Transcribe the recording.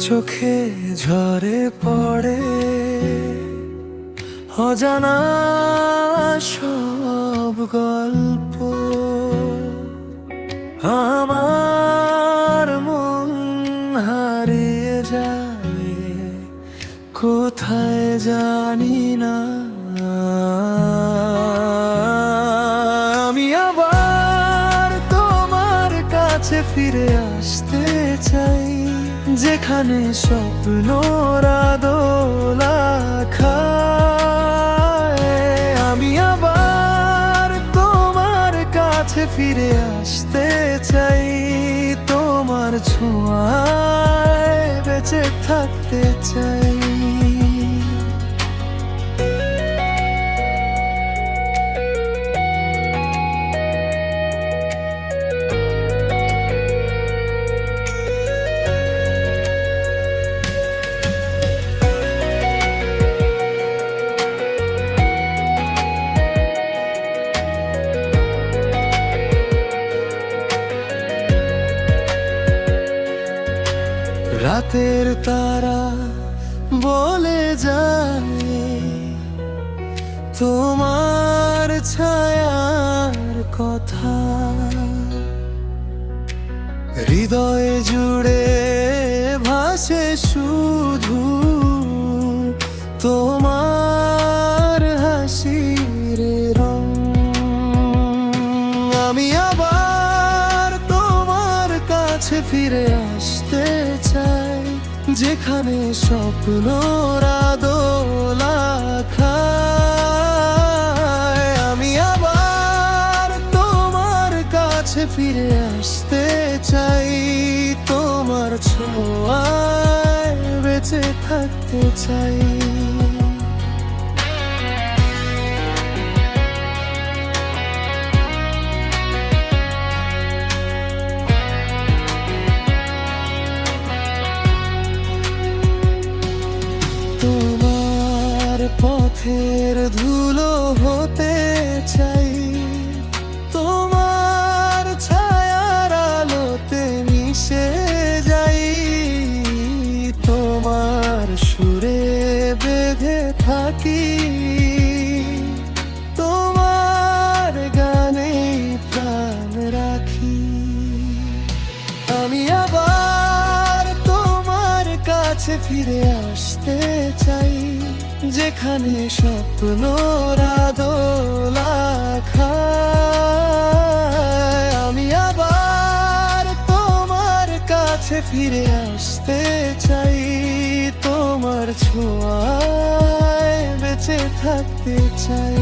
চোখে ঝরে পড়ে অজানা সব গল্প। আমার মন হারিয়ে যায় কোথায় জানি না। আমি আবার তোমার কাছে ফিরে আসতে চাই, যেখানে স্বপ্নরা দোলা খায়। আমি আবার তোমার কাছে ফিরে আসতে চাই, তোমার ছোঁয়ায় বেঁচে থাকতে চাই। রাতের তারা বলে যায় তোমার ছায়ার কথা, হৃদয়ে জুড়ে ভাসে শুধু তোমার হাসির রং। আমি আবার তোমার কাছে ফিরে আসতে চাই, যেখানে স্বপ্নরা দোলা খায়। আমি আবার তোমার কাছে ফিরে আসতে চাই, তোমার ছোঁয়ায় বেঁচে থাকতে চাই। তোমার পথের ধুলো হতে চাই, তোমার ছায়ার আলোতে মিশে যাই। তোমার সুরে বেঁধে থাকি, তোমার গানে প্রাণ রাখি। আমি আবার তোমার কাছে ফিরে আসতে চাই, যেখানে স্বপ্নরা দোলা খায়। আমি আবার তোমার কাছে ফিরে আসতে চাই, তোমার ছোঁয়ায় বেঁচে থাকতে চাই।